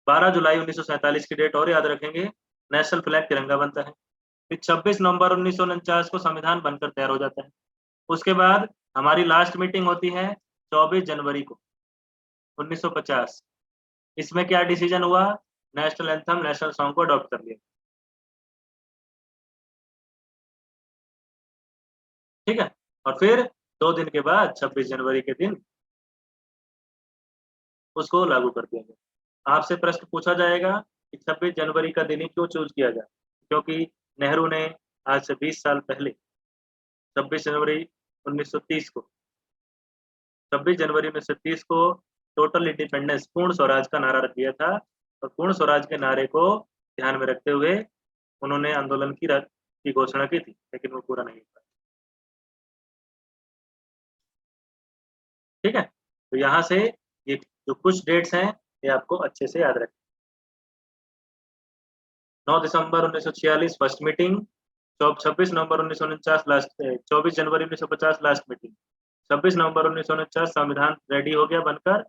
12 जुलाई 1947 की डेट और याद रखेंगे, नेशनल फ्लैग तिरंगा बनता है। फिर 26 नवंबर 1949 को संविधान बनकर तैयार हो जाता है। उसके बाद हमारी लास्ट मीटिंग होती है 24 जनवरी को 1950। इसमें क्या डिसीजन हुआ? नेशनल एंथम, नेशनल सॉन्ग को अडॉप्ट कर लिया। ठीक है, और फिर 2 दिन के बाद 26 जनवरी के दिन उसको लागू कर दिया गया। आपसे प्रश्न पूछा जाएगा कि 26 जनवरी का दिन ही क्यों चूज किया जाए? क्योंकि नेहरू ने आज से 20 साल पहले 26 जनवरी 1930 को 26 जनवरी 1930 को टोटल इंडिपेंडेंस, पूर्ण स्वराज का नारा रख दिया था। और पूर्ण स्वराज के नारे को ध्यान में रखते हुए उन्होंने आंदोलन की घोषणा की थी, लेकिन वो पूरा नहीं हुआ। ठीक है, तो यहाँ से ये जो कुछ डेट्स हैं ये आपको अच्छे से याद रखें। 9 दिसंबर 1946 फर्स्ट मीटिंग, 26 नवंबर 1949 लास्ट, 24 जनवरी 1950 लास्ट मीटिंग, 26 नवंबर 1949 संविधान रेडी हो गया बनकर।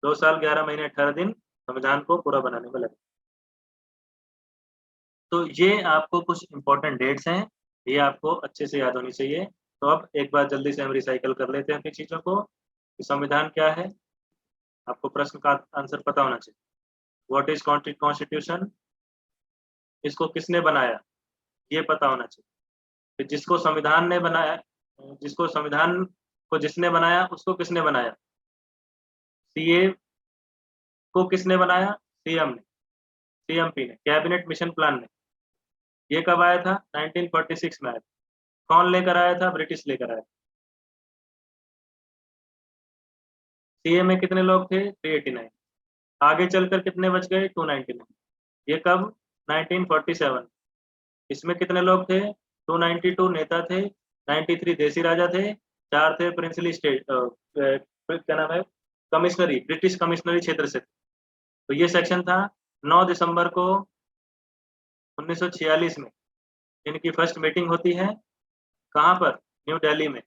2 साल 11 महीने 18 दिन संविधान को पूरा बनाने में लगे। तो ये आपको कुछ इंपॉर्टेंट डेट्स हैं, ये आपको अच्छे से याद होनी चाहिए। तो अब एक बार जल्दी से हम रिसाइकल कर लेते हैं अपनी चीजों को कि संविधान क्या है। आपको प्रश्न का आंसर पता होना चाहिए। व्हाट इज कॉन्स्टिट्यूशन, इसको किसने बनाया ये पता होना चाहिए। फिर जिसको संविधान ने बनाया, जिसको संविधान को जिसने बनाया उसको किसने बनाया? सीए को किसने बनाया? सीएम ने, सीएमपी ने, कैबिनेट मिशन प्लान ने। ये कब आया था? 1946 में आया था। कौन लेकर आया था? ब्रिटिश लेकर आया था। सीए में कितने लोग थे? 389। आगे चलकर कितने बच गए? 299। ये कब? 1947। इसमें कितने लोग थे? 292 नेता थे, 93 देसी राजा थे, 4 थे प्रिंसली स्टेट, क्या नाम है, कमिश्नरी, ब्रिटिश कमिश्नरी क्षेत्र से। तो ये सेक्शन था। 9 दिसंबर को 1946 में इनकी फर्स्ट मीटिंग होती है। कहाँ पर? न्यू दिल्ली में।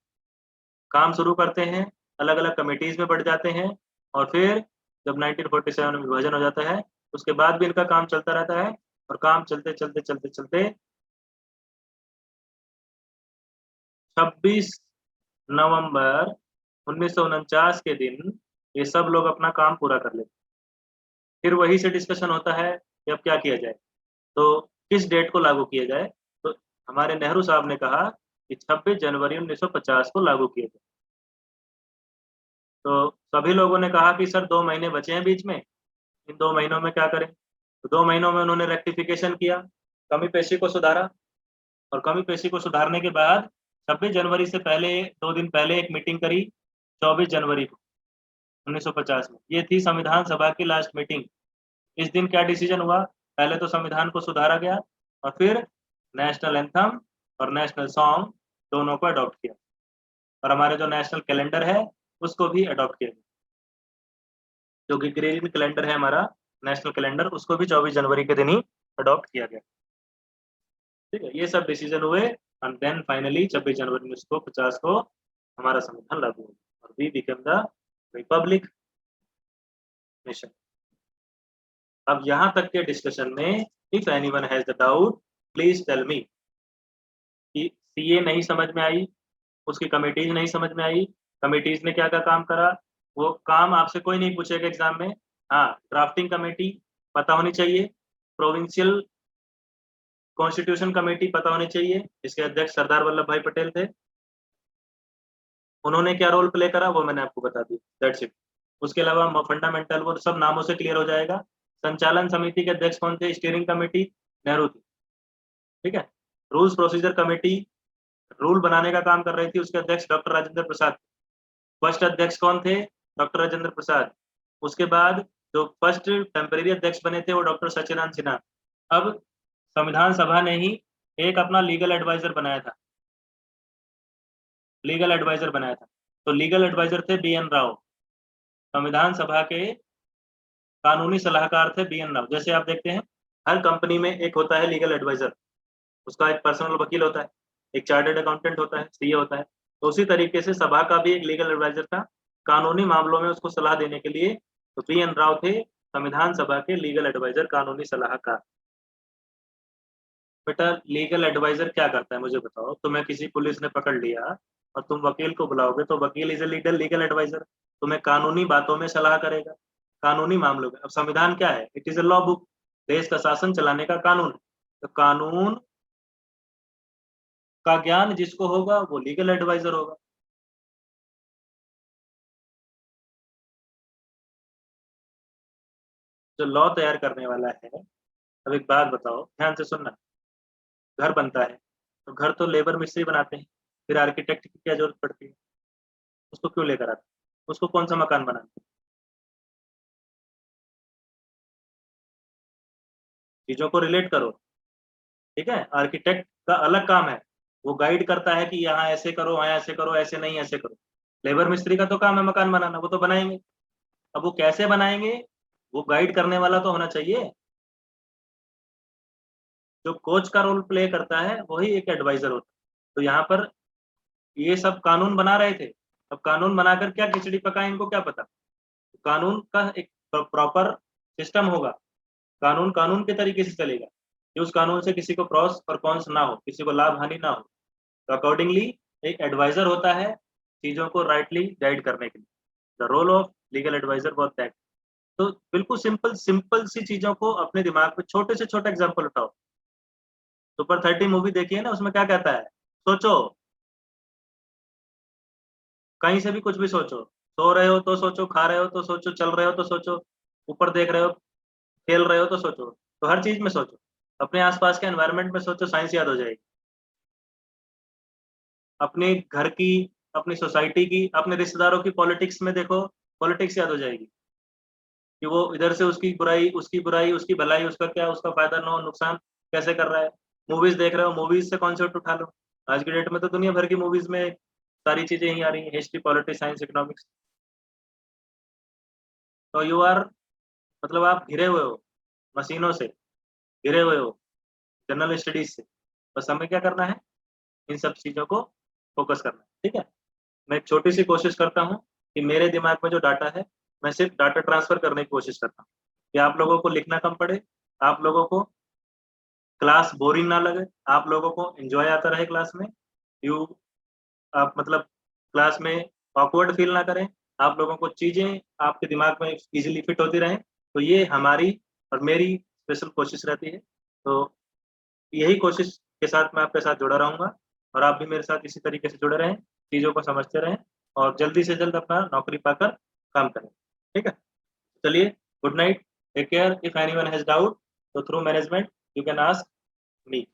काम शुरू करते हैं, अलग अलग कमिटीज में बढ़ जाते हैं, और फिर जब 1947 में विभाजन हो जाता है उसके बाद भी इनका काम चलता रहता है। और काम चलते चलते चलते चलते 26 नवंबर 1949 के दिन ये सब लोग अपना काम पूरा कर लेते। फिर वही से डिस्कशन होता है कि अब क्या किया जाए, तो किस डेट को लागू किया जाए। तो हमारे नेहरू साहब ने कहा कि 26 जनवरी 1950 को लागू किया जाए। तो सभी लोगों ने कहा कि सर 2 महीने बचे हैं बीच में, इन 2 महीनों में क्या करें? तो 2 महीनों में उन्होंने रेक्टिफिकेशन किया, कमी पेशी को सुधारा। और कमी पेशी को सुधारने के बाद 26 जनवरी से पहले 2 दिन पहले एक मीटिंग करी 24 जनवरी को 1950 में। ये थी संविधान सभा की लास्ट मीटिंग। इस दिन क्या डिसीजन हुआ? पहले तो संविधान को सुधारा गया और फिर नेशनल एंथम और नेशनल सॉन्ग दोनों को अडॉप्ट किया। और हमारे जो नेशनल कैलेंडर है उसको भी अडॉप्ट किया गया, जो कि ग्रेगोरियन कैलेंडर है हमारा नेशनल कैलेंडर, उसको भी 24 जनवरी के दिन ही अडॉप्ट किया गया। ठीक है, ये सब डिसीजन हुए एंड देन फाइनली 26 जनवरी 1950 को हमारा संविधान लागू हुआ और we become the republic nation. अब यहाँ तक के डिस्कशन में if anyone has the doubt please tell me कि सीए नहीं समझ में आई, उसकी कमिटीज नहीं समझ में आई, कमिटीज ने क्या क्या काम करा, वो काम आपसे कोई नहीं पूछेगा एग्जाम में। हाँ, ड्राफ्टिंग कमेटी पता होनी चाहिए, प्रोविंशियल कॉन्स्टिट्यूशन कमेटी पता होनी चाहिए, इसके अध्यक्ष सरदार वल्लभ भाई पटेल थे। उन्होंने क्या रोल प्ले करा वो मैंने आपको बता दी, दैट्स इट। उसके अलावा फंडामेंटल वो सब नामों से क्लियर हो जाएगा। संचालन समिति के अध्यक्ष कौन थे? स्टीयरिंग कमेटी नेहरू थी। ठीक है, रूल्स प्रोसीजर कमेटी रूल बनाने का काम कर रही थी, उसके अध्यक्ष डॉक्टर राजेंद्र प्रसाद। फर्स्ट अध्यक्ष कौन थे? डॉक्टर राजेंद्र प्रसाद। उसके बाद जो फर्स्ट टेम्परेरी अध्यक्ष बने थे वो डॉक्टर सच्चिदानंद सिन्हा। अब संविधान सभा ने ही एक अपना लीगल एडवाइजर बनाया था, लीगल एडवाइजर बनाया था। तो लीगल एडवाइजर थे BN राव। संविधान सभा के कानूनी सलाहकार थे BN राव। जैसे आप देखते हैं हर कंपनी में एक होता है लीगल एडवाइजर, उसका एक पर्सनल वकील होता है, एक चार्टर्ड अकाउंटेंट होता है, सीए होता है, तो उसी तरीके से सभा का भी एक लीगल एडवाइजर था, कानूनी मामलों में उसको सलाह देने के लिए। तो बी.एन. राव थे संविधान सभा के लीगल एडवाइजर, कानूनी सलाहकार। बेटा लीगल एडवाइजर क्या करता है मुझे बताओ। तुम्हें किसी पुलिस ने पकड़ लिया और तुम वकील को बुलाओगे, तो वकील इज ए लीगल एडवाइजर, तुम्हें कानूनी बातों में सलाह करेगा, कानूनी मामलों में। अब संविधान क्या है? It is a law book, देश का शासन चलाने का कानून है। तो कानून का ज्ञान जिसको होगा वो लीगल एडवाइजर होगा। जो लॉ तैयार करने वाला है, अब एक बात बताओ, ध्यान से सुनना। घर बनता है तो घर तो लेबर मिस्त्री बनाते हैं, फिर आर्किटेक्ट की क्या जरूरत पड़ती है? उसको क्यों लेकर आते हैं? उसको कौन सा मकान बनाना है? चीजों को रिलेट करो, ठीक है। आर्किटेक्ट का अलग काम है, वो गाइड करता है कि यहाँ ऐसे करो, वहाँ ऐसे करो, ऐसे नहीं ऐसे करो। लेबर मिस्त्री का तो काम है मकान बनाना, वो तो बनाएंगे। अब वो कैसे बनाएंगे, वो गाइड करने वाला तो होना चाहिए। जो कोच का रोल प्ले करता है वही एक एडवाइजर होता है। तो यहाँ पर ये सब कानून बना रहे थे। अब कानून बनाकर क्या खिचड़ी पकाए, इनको क्या पता। कानून का एक प्रॉपर सिस्टम होगा, कानून कानून के तरीके से चलेगा कि उस कानून से किसी को प्रॉस और कॉन्स ना हो, किसी को लाभ हानि ना हो। तो अकॉर्डिंगली एक एडवाइजर होता है चीजों को राइटली गाइड करने के लिए। The role of legal adviser was that. तो बिल्कुल सिंपल सिंपल सी चीजों को अपने दिमाग में, छोटे से छोटा एग्जाम्पल उठाओ। सुपर 30 मूवी देखी है ना, उसमें क्या कहता है? सोचो, कहीं से भी कुछ भी सोचो। सो रहे हो तो सोचो, खा रहे हो तो सोचो, चल रहे हो तो सोचो, ऊपर देख रहे हो, खेल रहे हो तो सोचो। तो हर चीज में सोचो, अपने आसपास के एनवायरनमेंट में सोचो, साइंस याद हो जाएगी। अपने घर की, अपनी सोसाइटी की, अपने रिश्तेदारों की पॉलिटिक्स में देखो, पॉलिटिक्स याद हो जाएगी कि वो इधर से उसकी बुराई, उसकी बुराई, उसकी भलाई, उसका क्या, उसका फायदा नुकसान कैसे कर रहा है। मूवीज देख रहे हो, मूवीज से कॉन्सेप्ट उठा लो। आज की डेट में तो दुनिया भर की मूवीज में सारी चीजें ही आ रही हैं, हिस्ट्री, पॉलिटिक्स, साइंस, इकोनॉमिक्स। तो यू आर, मतलब आप घिरे हुए हो मशीनों से, घिरे हुए हो जनरल स्टडीज से। बस हमें क्या करना है, इन सब चीजों को फोकस करना है, ठीक है। मैं एक छोटी सी कोशिश करता हूँ कि मेरे दिमाग में जो डाटा है, मैं सिर्फ डाटा ट्रांसफर करने की कोशिश करता हूँ कि आप लोगों को लिखना कम पड़े, आप लोगों को क्लास बोरिंग ना लगे, आप लोगों को एंजॉय आता रहे क्लास में। यू, आप मतलब क्लास में ऑकवर्ड फील ना करें, आप लोगों को चीजें आपके दिमाग में इजीली फिट होती रहें। तो ये हमारी और मेरी स्पेशल कोशिश रहती है। तो यही कोशिश के साथ मैं आपके साथ जुड़ा रहूंगा, और आप भी मेरे साथ इसी तरीके से जुड़े रहें, चीज़ों को समझते रहें, और जल्दी से जल्द अपना नौकरी पाकर काम करें, ठीक है। चलिए, good night, take care. If anyone has doubt, तो through management you can ask me.